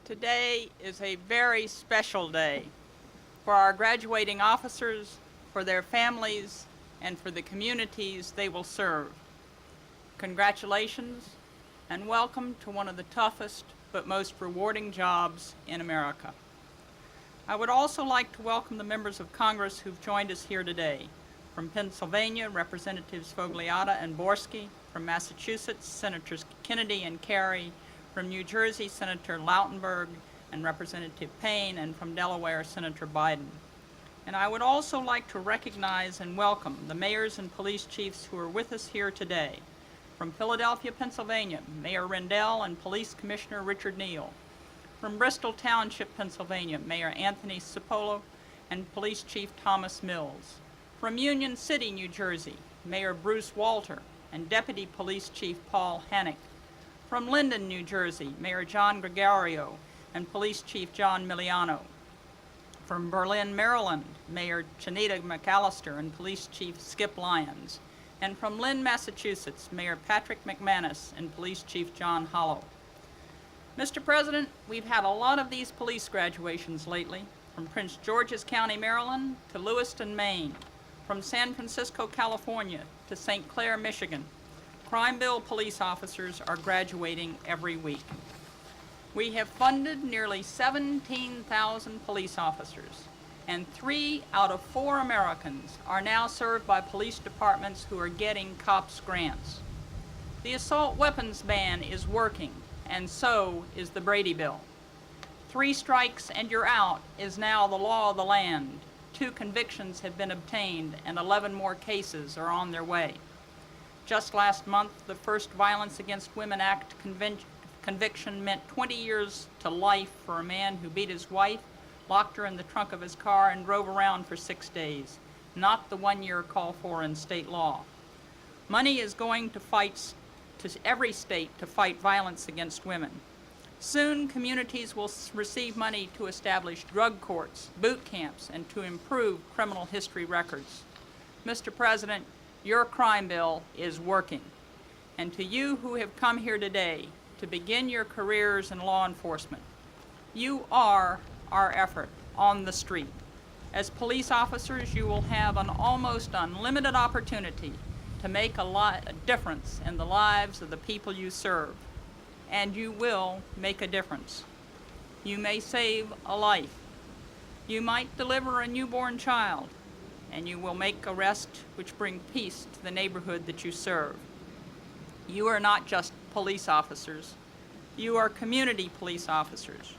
Today is a very special day for our graduating officers, for their families, and for the communities they will serve. Congratulations and welcome to one of the toughest but most rewarding jobs in America. I would also like to welcome the members of Congress who've joined us here today. From Pennsylvania, Representatives Fogliata and Borski. From Massachusetts, Senators Kennedy and Kerry. From New Jersey, Senator Lautenberg and Representative Payne, and from Delaware, Senator Biden. And I would also like to recognize and welcome the mayors and police chiefs who are with us here today. From Philadelphia, Pennsylvania, Mayor Rendell and Police Commissioner Richard Neal. From Bristol Township, Pennsylvania, Mayor Anthony Cipolla and Police Chief Thomas Mills. From Union City, New Jersey, Mayor Bruce Walter and Deputy Police Chief Paul Hannick. From Linden, New Jersey, Mayor John Gregorio and Police Chief John Miliano. From Berlin, Maryland, Mayor Chanita McAllister and Police Chief Skip Lyons. And from Lynn, Massachusetts, Mayor Patrick McManus and Police Chief John Hollow. Mr. President, we've had a lot of these police graduations lately, from Prince George's County, Maryland to Lewiston, Maine, from San Francisco, California to St. Clair, Michigan. Crime Bill police officers are graduating every week. We have funded nearly 17,000 police officers, and 3 out of 4 Americans are now served by police departments who are getting COPS grants. The assault weapons ban is working, and so is the Brady Bill. 3 strikes and you're out is now the law of the land. 2 convictions have been obtained, and 11 more cases are on their way. Just last month, the first Violence Against Women Act conviction meant 20 years to life for a man who beat his wife, locked her in the trunk of his car, and drove around for 6 days, not the 1-year call for in state law. Money is going to every state to fight violence against women. Soon, communities will receive money to establish drug courts, boot camps, and to improve criminal history records. Mr. President, your crime bill is working. And to you who have come here today to begin your careers in law enforcement, you are our effort on the street. As police officers, you will have an almost unlimited opportunity to make a difference in the lives of the people you serve. And you will make a difference. You may save a life. You might deliver a newborn child, and you will make arrests which bring peace to the neighborhood that you serve. You are not just police officers. You are community police officers.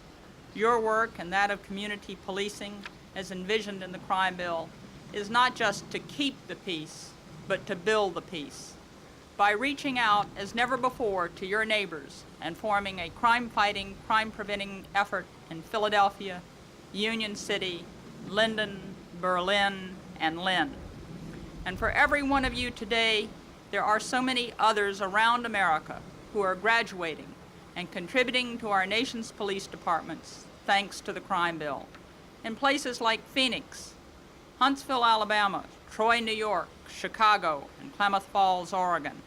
Your work and that of community policing, as envisioned in the crime bill, is not just to keep the peace, but to build the peace. By reaching out as never before to your neighbors and forming a crime-fighting, crime-preventing effort in Philadelphia, Union City, Linden, Berlin, and Lynn. And for every one of you today, there are so many others around America who are graduating and contributing to our nation's police departments thanks to the crime bill. In places like Phoenix, Huntsville, Alabama, Troy, New York, Chicago, and Klamath Falls, Oregon.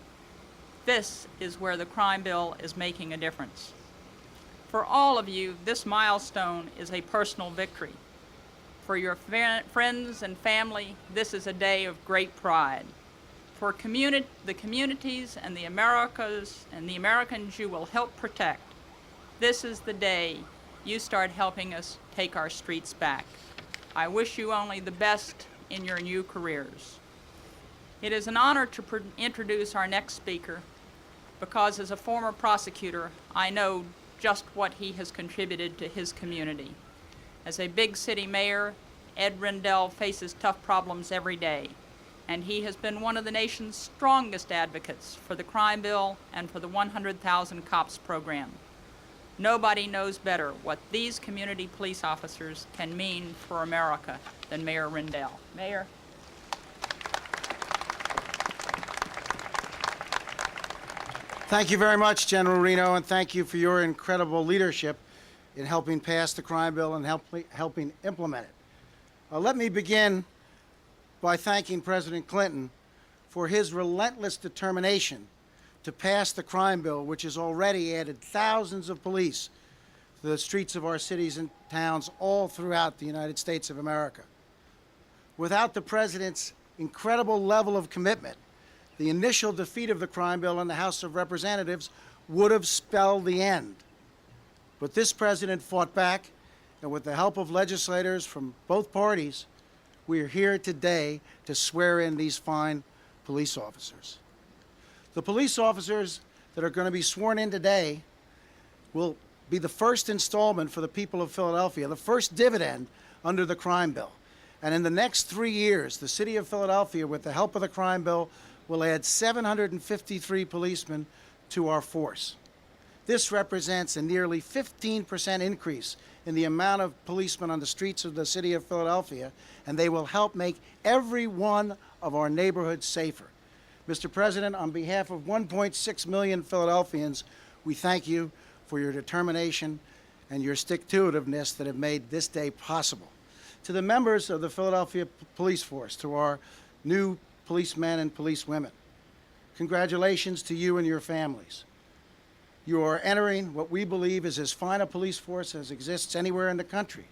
This is where the crime bill is making a difference. For all of you, this milestone is a personal victory. For your friends and family, this is a day of great pride. For the communities and the Americas and the Americans you will help protect, this is the day you start helping us take our streets back. I wish you only the best in your new careers. It is an honor to introduce our next speaker, because as a former prosecutor, I know just what he has contributed to his community. As a big city mayor, Ed Rendell faces tough problems every day, and he has been one of the nation's strongest advocates for the crime bill and for the 100,000 COPS program. Nobody knows better what these community police officers can mean for America than Mayor Rendell. Mayor. Thank you very much, General Reno, and thank you for your incredible leadership in helping pass the crime bill and helping implement it. Let me begin by thanking President Clinton for his relentless determination to pass the crime bill, which has already added thousands of police the streets of our cities and towns all throughout the United States of America. Without the President's incredible level of commitment, the initial defeat of the crime bill in the House of Representatives would have spelled the end. But this President fought back, and with the help of legislators from both parties, we are here today to swear in these fine police officers. The police officers that are going to be sworn in today will be the first installment for the people of Philadelphia, the first dividend under the crime bill. And in the next 3 years, the city of Philadelphia, with the help of the crime bill, will add 753 policemen to our force. This represents a nearly 15% increase in the amount of policemen on the streets of the city of Philadelphia, and they will help make every one of our neighborhoods safer. Mr. President, on behalf of 1.6 million Philadelphians, we thank you for your determination and your stick-to-itiveness that have made this day possible. To the members of the Philadelphia Police Force, to our new policemen and policewomen, congratulations to you and your families. You are entering what we believe is as fine a police force as exists anywhere in the country,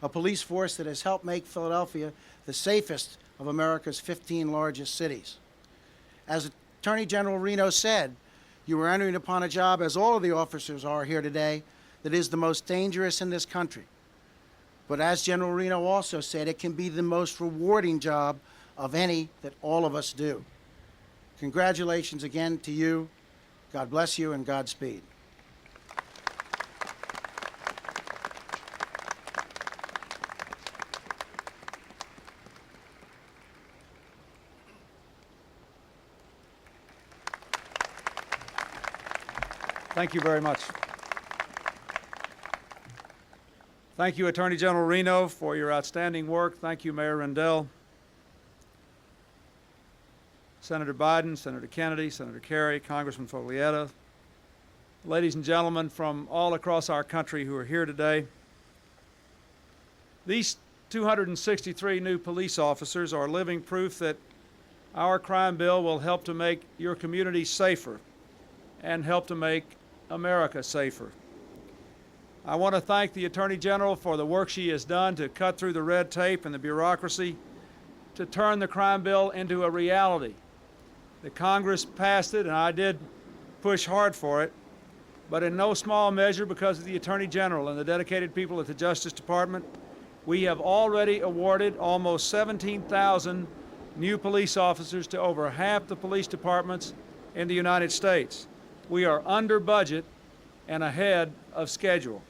a police force that has helped make Philadelphia the safest of America's 15 largest cities. As Attorney General Reno said, you are entering upon a job, as all of the officers are here today, that is the most dangerous in this country. But as General Reno also said, it can be the most rewarding job of any that all of us do. Congratulations again to you. God bless you and Godspeed. Thank you very much. Thank you, Attorney General Reno, for your outstanding work. Thank you, Mayor Rendell, Senator Biden, Senator Kennedy, Senator Kerry, Congressman Foglietta, ladies and gentlemen from all across our country who are here today. These 263 new police officers are living proof that our crime bill will help to make your community safer and help to make America safer. I want to thank the Attorney General for the work she has done to cut through the red tape and the bureaucracy to turn the crime bill into a reality. The Congress passed it, and I did push hard for it, but in no small measure because of the Attorney General and the dedicated people at the Justice Department, we have already awarded almost 17,000 new police officers to over half the police departments in the United States. We are under budget and ahead of schedule.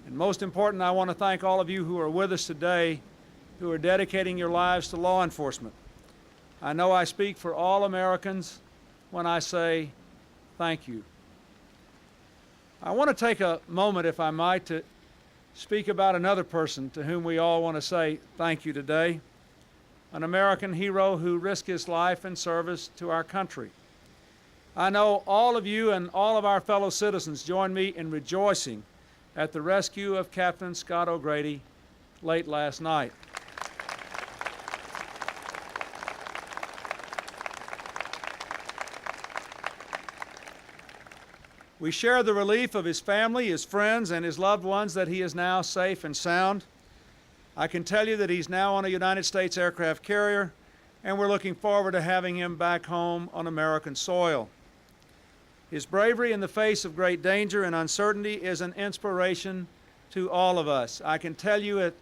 And most important, I want to thank all of you who are with us today who are dedicating your lives to law enforcement. I know I speak for all Americans when I say thank you. I want to take a moment, if I might, to speak about another person to whom we all want to say thank you today, an American hero who risked his life in service to our country. I know all of you and all of our fellow citizens join me in rejoicing at the rescue of Captain Scott O'Grady late last night. We share the relief of his family, his friends, and his loved ones that he is now safe and sound. I can tell you that he's now on a United States aircraft carrier, and we're looking forward to having him back home on American soil. His bravery in the face of great danger and uncertainty is an inspiration to all of us. I can tell you that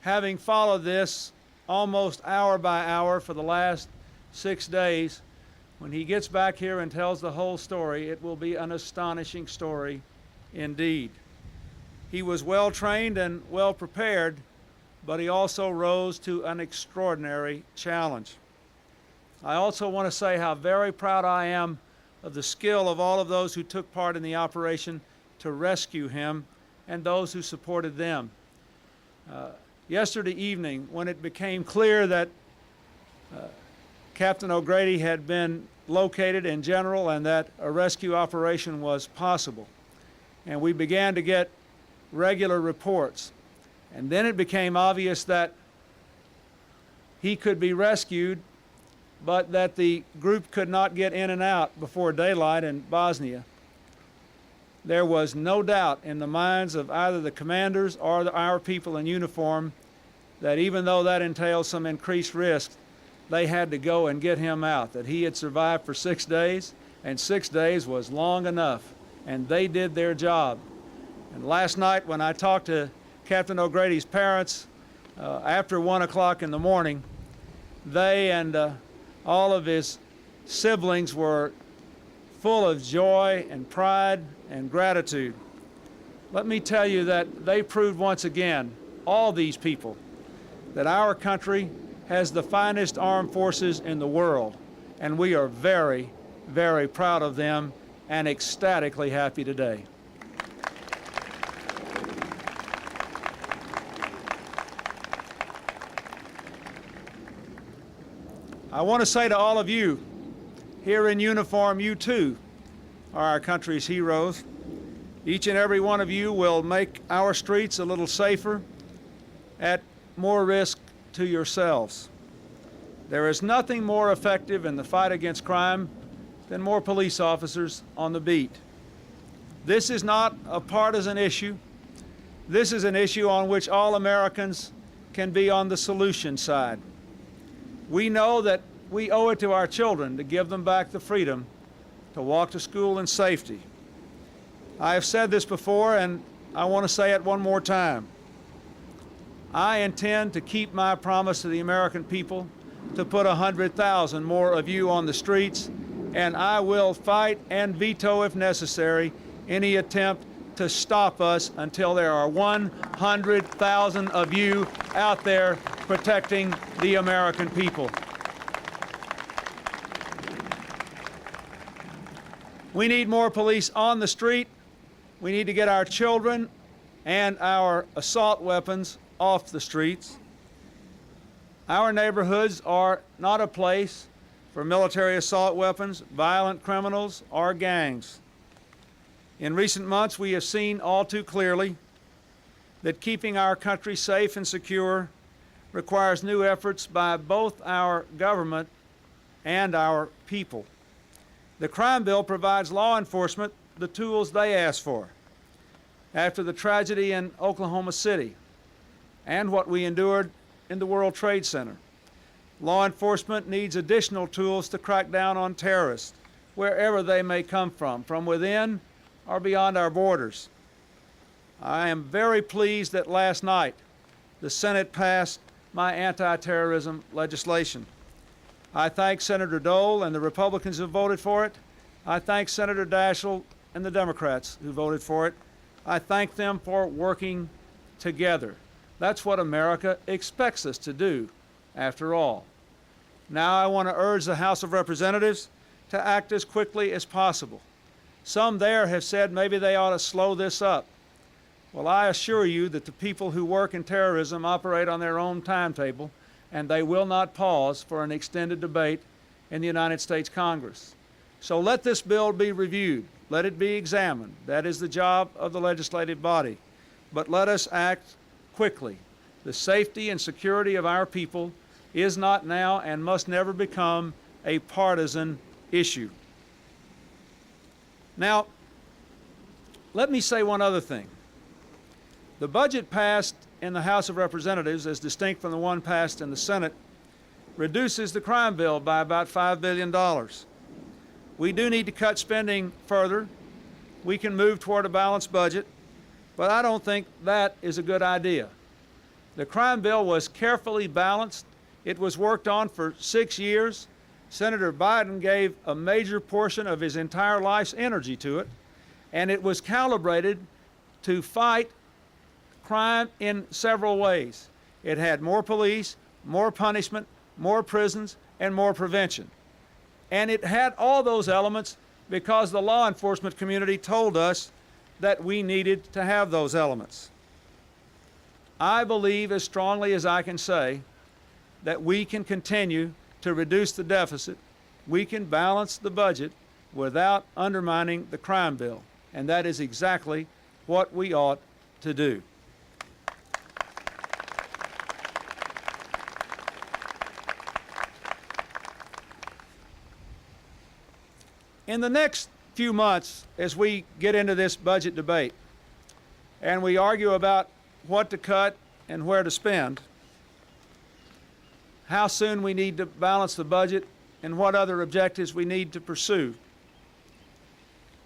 having followed this almost hour by hour for the last 6 days, when he gets back here and tells the whole story, it will be an astonishing story indeed. He was well trained and well prepared, but he also rose to an extraordinary challenge. I also want to say how very proud I am of the skill of all of those who took part in the operation to rescue him and those who supported them. Yesterday evening, when it became clear that Captain O'Grady had been located in general and that a rescue operation was possible, and we began to get regular reports, and then it became obvious that he could be rescued, but that the group could not get in and out before daylight in Bosnia. there was no doubt in the minds of either the commanders or our people in uniform that even though that entails some increased risk, they had to go and get him out, that he had survived for 6 days, and 6 days was long enough, and they did their job. And last night when I talked to Captain O'Grady's parents after 1 o'clock in the morning, they and all of his siblings were full of joy and pride and gratitude. Let me tell you that they proved once again, all these people, that our country has the finest armed forces in the world, and we are very, very proud of them and ecstatically happy today. I want to say to all of you here in uniform, you too are our country's heroes. Each and every one of you will make our streets a little safer at more risk to yourselves. There is nothing more effective in the fight against crime than more police officers on the beat. This is not a partisan issue. This is an issue on which all Americans can be on the solution side. We know that we owe it to our children to give them back the freedom to walk to school in safety. I have said this before, and I want to say it one more time. I intend to keep my promise to the American people to put 100,000 more of you on the streets, and I will fight and veto, if necessary, any attempt to stop us until there are 100,000 of you out there protecting the American people. We need more police on the street. We need to get our children and our assault weapons off the streets. Our neighborhoods are not a place for military assault weapons, violent criminals, or gangs. In recent months, we have seen all too clearly that keeping our country safe and secure requires new efforts by both our government and our people. The crime bill provides law enforcement the tools they asked for. After the tragedy in Oklahoma City and what we endured in the World Trade Center, law enforcement needs additional tools to crack down on terrorists wherever they may come from within or beyond our borders. I am very pleased that last night the Senate passed my anti-terrorism legislation. I thank Senator Dole and the Republicans who voted for it. I thank Senator Daschle and the Democrats who voted for it. I thank them for working together. That's what America expects us to do, after all. Now I want to urge the House of Representatives to act as quickly as possible. Some there have said maybe they ought to slow this up. Well, I assure you that the people who work in terrorism operate on their own timetable, and they will not pause for an extended debate in the United States Congress. So let this bill be reviewed. Let it be examined. That is the job of the legislative body. But let us act quickly. The safety and security of our people is not now and must never become a partisan issue. Now, let me say one other thing. The budget passed in the House of Representatives, as distinct from the one passed in the Senate, reduces the crime bill by about $5 billion. We do need to cut spending further. We can move toward a balanced budget, but I don't think that is a good idea. The crime bill was carefully balanced. It was worked on for 6 years. Senator Biden gave a major portion of his entire life's energy to it, and it was calibrated to fight crime in several ways. It had more police, more punishment, more prisons, and more prevention. And it had all those elements because the law enforcement community told us that we needed to have those elements. I believe as strongly as I can say that we can continue to reduce the deficit. We can balance the budget without undermining the crime bill. And that is exactly what we ought to do. In the next few months as we get into this budget debate and we argue about what to cut and where to spend, how soon we need to balance the budget, and what other objectives we need to pursue.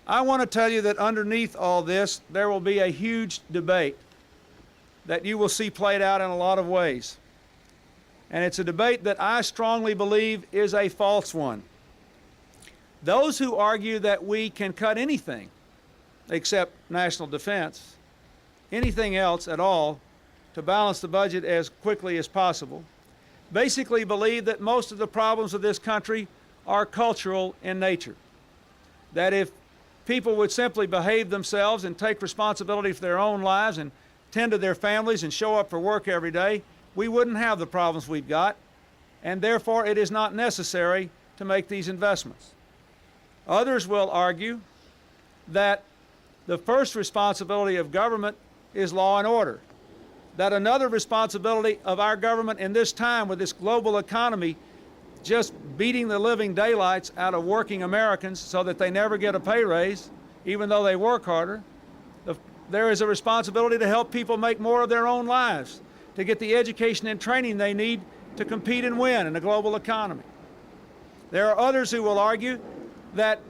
I want to tell you that underneath all this, there will be a huge debate that you will see played out in a lot of ways. And it's a debate that I strongly believe is a false one. Those who argue that we can cut anything except national defense, anything else at all, to balance the budget as quickly as possible, basically believe that most of the problems of this country are cultural in nature. That if people would simply behave themselves and take responsibility for their own lives and tend to their families and show up for work every day, we wouldn't have the problems we've got, and therefore it is not necessary to make these investments. Others will argue that the first responsibility of government is law and order, that another responsibility of our government in this time with this global economy just beating the living daylights out of working Americans so that they never get a pay raise, even though they work harder. There is a responsibility to help people make more of their own lives, to get the education and training they need to compete and win in a global economy. There are others who will argue that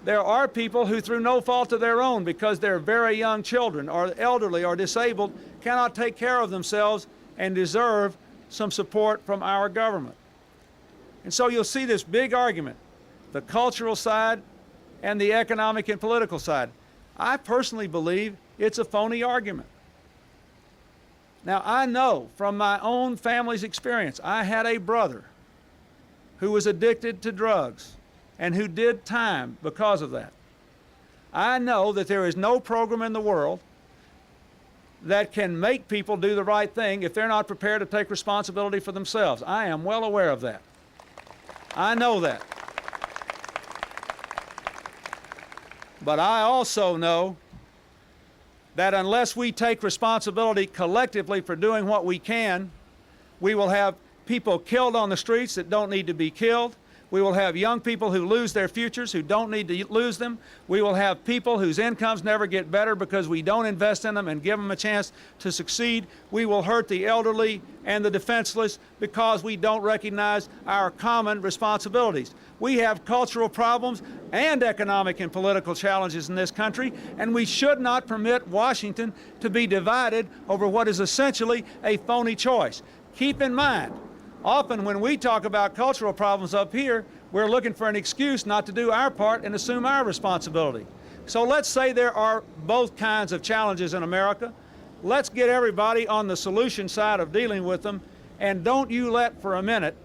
there are people who, through no fault of their own, because they're very young children or elderly or disabled, cannot take care of themselves and deserve some support from our government. And so you'll see this big argument, the cultural side and the economic and political side. I personally believe it's a phony argument. Now, I know from my own family's experience, I had a brother who was addicted to drugs and who did time because of that. I know that there is no program in the world that can make people do the right thing if they're not prepared to take responsibility for themselves. I am well aware of that. I know that. But I also know that unless we take responsibility collectively for doing what we can, we will have people killed on the streets that don't need to be killed. We will have young people who lose their futures who don't need to lose them. We will have people whose incomes never get better because we don't invest in them and give them a chance to succeed. We will hurt the elderly and the defenseless because we don't recognize our common responsibilities. We have cultural problems and economic and political challenges in this country, and we should not permit Washington to be divided over what is essentially a phony choice. Keep in mind, often when we talk about cultural problems up here, we're looking for an excuse not to do our part and assume our responsibility. So let's say there are both kinds of challenges in America. Let's get everybody on the solution side of dealing with them, and don't you let for a minute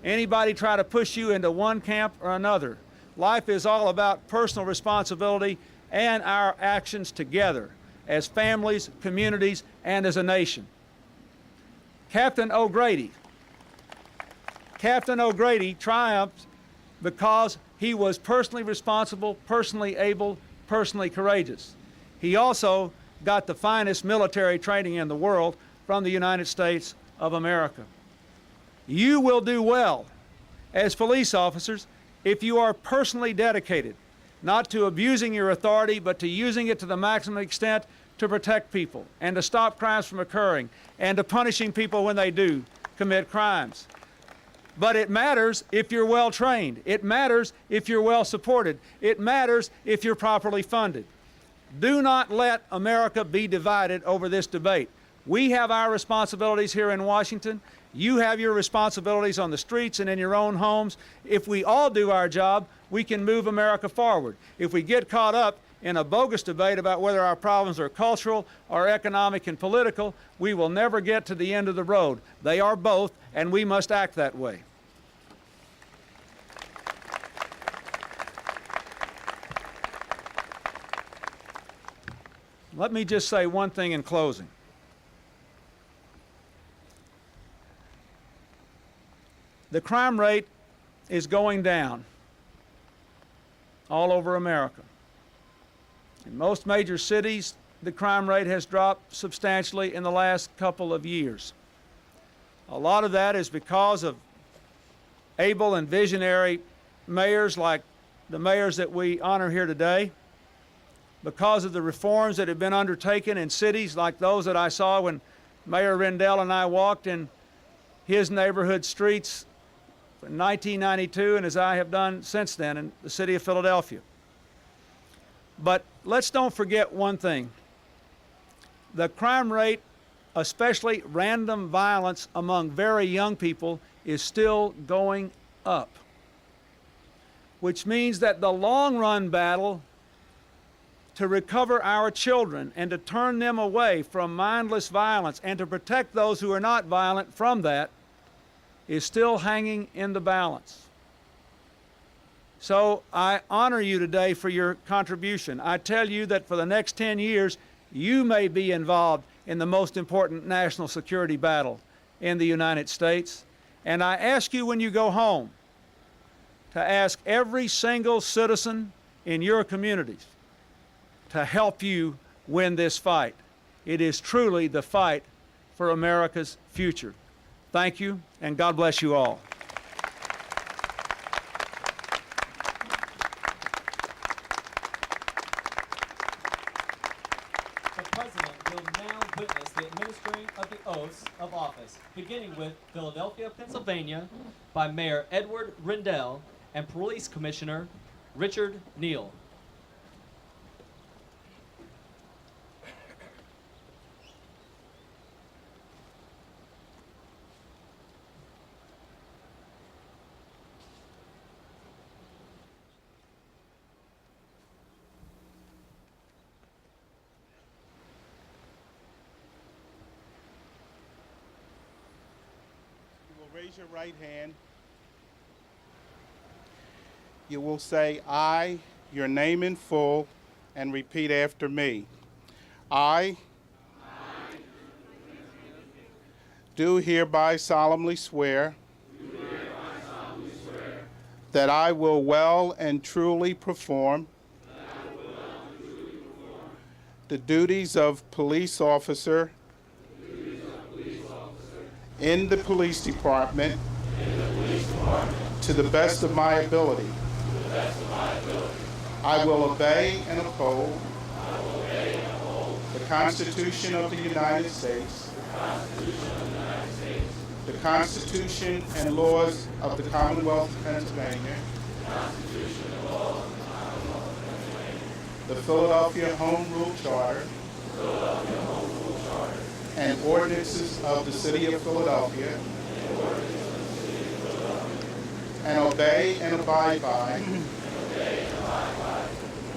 anybody try to push you into one camp or another. Life is all about personal responsibility and our actions together as families, communities, and as a nation. Captain O'Grady triumphed because he was personally responsible, personally able, personally courageous. He also got the finest military training in the world from the United States of America. You will do well as police officers if you are personally dedicated, not to abusing your authority, but to using it to the maximum extent to protect people and to stop crimes from occurring and to punishing people when they do commit crimes. But it matters if you're well trained. It matters if you're well supported. It matters if you're properly funded. Do not let America be divided over this debate. We have our responsibilities here in Washington. You have your responsibilities on the streets and in your own homes. If we all do our job, we can move America forward. If we get caught up in a bogus debate about whether our problems are cultural or economic and political, we will never get to the end of the road. They are both, and we must act that way. Let me just say one thing in closing. The crime rate is going down all over America. In most major cities, the crime rate has dropped substantially in the last couple of years. A lot of that is because of able and visionary mayors like the mayors that we honor here today, because of the reforms that have been undertaken in cities like those that I saw when Mayor Rendell and I walked in his neighborhood streets in 1992 and as I have done since then in the city of Philadelphia. But let's don't forget one thing. The crime rate, especially random violence among very young people, is still going up, which means that the long-run battle to recover our children and to turn them away from mindless violence and to protect those who are not violent from that is still hanging in the balance. So I honor you today for your contribution. I tell you that for the next 10 years, you may be involved in the most important national security battle in the United States. And I ask you when you go home to ask every single citizen in your communities to help you win this fight. It is truly the fight for America's future. Thank you, and God bless you all. The President will now witness the administering of the oaths of office, beginning with Philadelphia, Pennsylvania, by Mayor Edward Rendell and Police Commissioner Richard Neal. Raise your right hand. You will say, I, your name in full, and repeat after me. I do hereby solemnly swear that I will well and truly perform the duties of police officer in the police department to the best of my ability. I will obey and uphold the Constitution of the United States, the Constitution and laws of the Commonwealth of Pennsylvania, the Philadelphia Home Rule Charter, and ordinances of the City of Philadelphia, and obey and abide by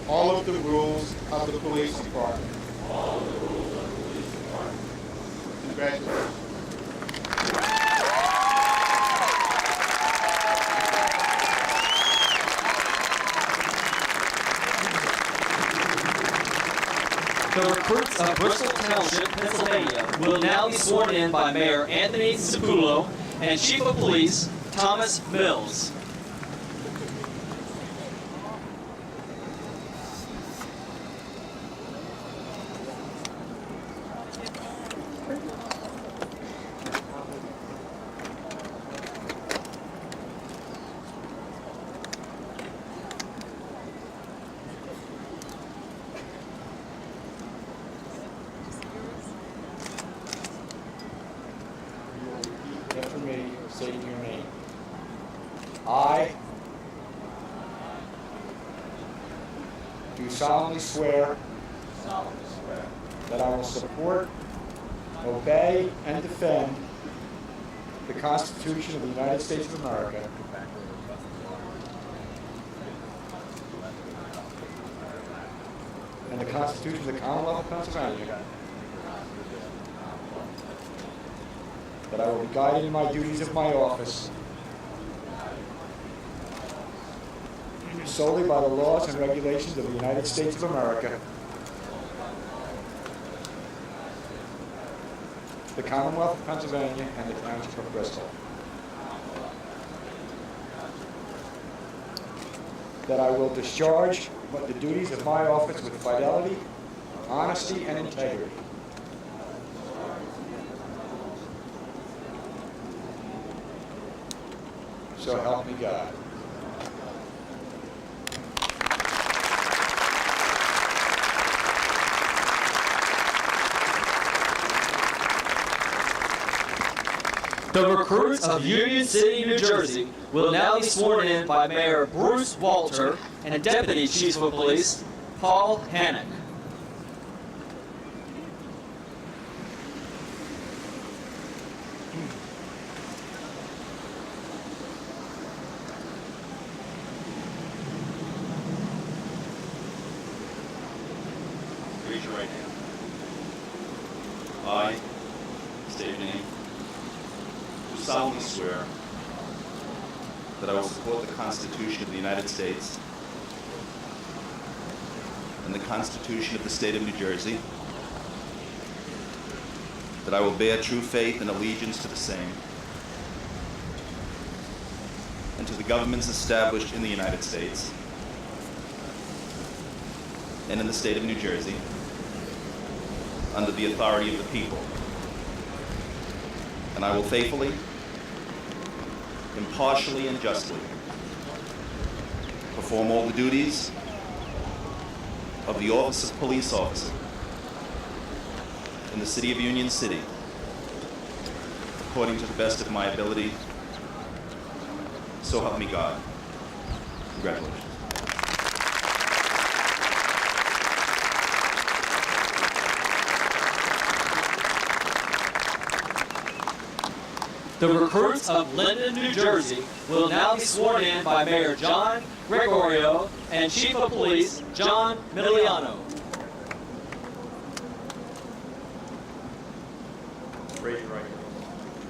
all of the rules of the police department. Congratulations. The recruits of Bristol Township, Pennsylvania, will now be sworn in by Mayor Anthony Cipulo and Chief of Police Thomas Mills. After me, say your name. I do solemnly swear that I will support, obey, and defend the Constitution of the United States of America and the Constitution of the Commonwealth of Pennsylvania, that I will be guided in my duties of my office solely by the laws and regulations of the United States of America, the Commonwealth of Pennsylvania, and the Township of Bristol. That I will discharge the duties of my office with fidelity, honesty, and integrity. So help me God. The recruits of Union City, New Jersey will now be sworn in by Mayor Bruce Walter and Deputy Chief of Police Paul Hannock. Raise your right hand. I state your name. Do solemnly swear that I will support the Constitution of the United States and the Constitution of the State of New Jersey, that I will bear true faith and allegiance to the same, and to the governments established in the United States and in the State of New Jersey, under the authority of the people. And I will faithfully, impartially, and justly perform all the duties of the office of police officer in the city of Union City, according to the best of my ability. So help me God. Congratulations. The recruits of Linden, New Jersey will now be sworn in by Mayor John Gregorio and Chief of Police John Miliano. Raise your right hand.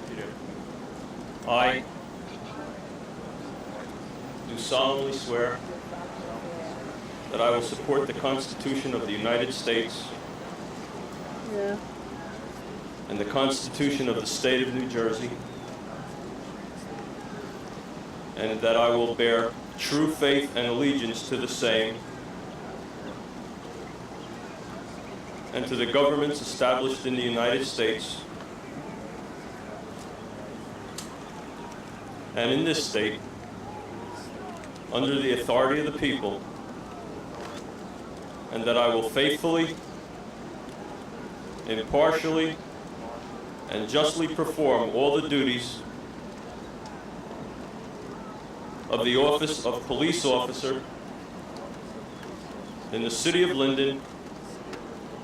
You do. I do solemnly swear that I will support the Constitution of the United States and the Constitution of the State of New Jersey, and that I will bear true faith and allegiance to the same and to the governments established in the United States and in this state, under the authority of the people, and that I will faithfully, impartially, and justly perform all the duties of the office of police officer in the city of Linden,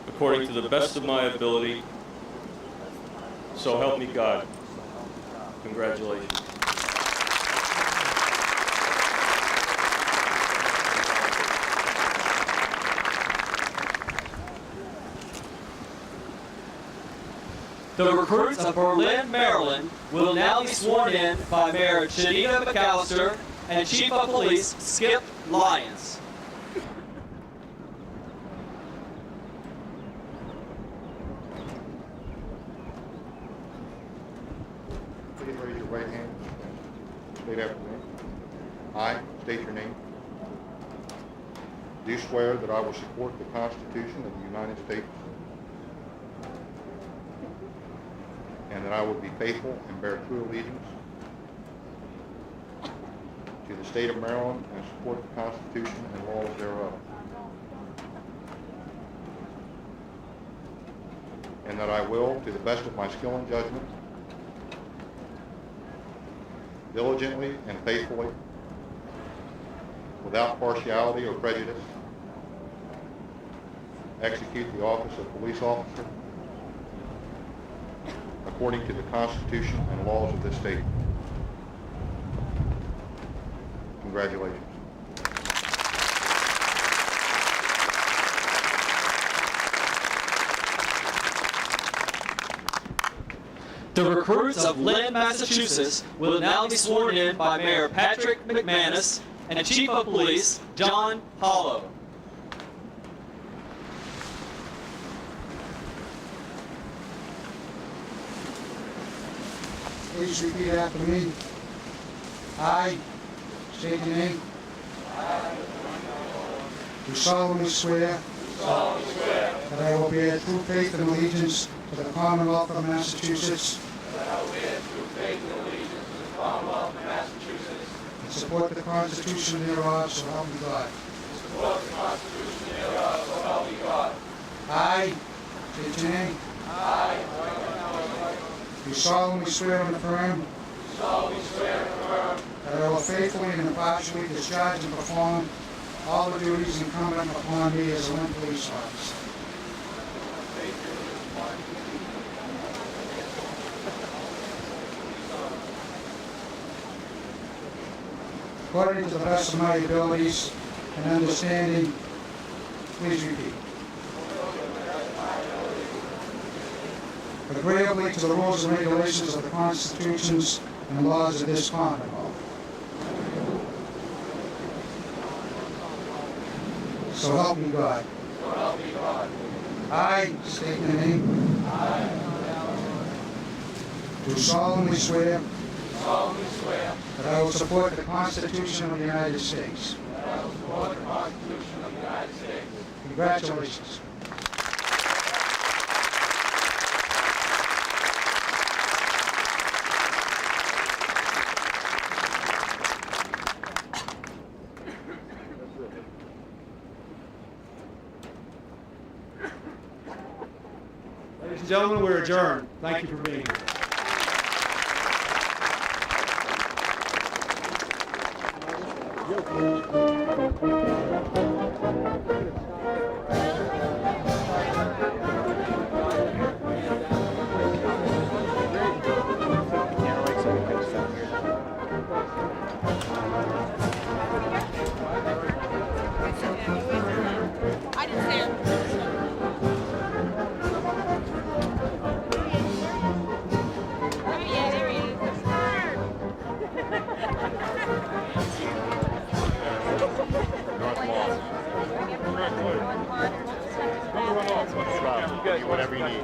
according to the best of my ability. So help me God. Congratulations. The recruits of Berlin, Maryland will now be sworn in by Mayor Janita McAllister and Chief of Police Skip Lyons. Please raise your right hand and state after me. I state your name. Do swear that I will support the Constitution of the United States and that I will be faithful and bear true allegiance to the state of Maryland and support the Constitution and laws thereof, and that I will, to the best of my skill and judgment, diligently and faithfully, without partiality or prejudice, execute the office of police officer according to the Constitution and laws of this state. Congratulations. The recruits of Lynn, Massachusetts will now be sworn in by Mayor Patrick McManus and Chief of Police John Hollow. Please repeat after me. I state your name. Do solemnly swear that I will bear true faith and allegiance to the Commonwealth of Massachusetts and support the Constitution thereof, so help me God. I state your name. Do solemnly swear and affirm that I will faithfully and impartially discharge and perform all the duties incumbent upon me as a Lynn police officer. According to the best of my abilities and understanding, please repeat. Agreeably to the rules and regulations of the constitutions and laws of this Commonwealth. So help me God. I state your name. Do solemnly swear that I will support the Constitution of the United States. Congratulations. Ladies and gentlemen, we're adjourned. Thank you for being here. I didn't see it. Yeah, there he is. Whatever you need.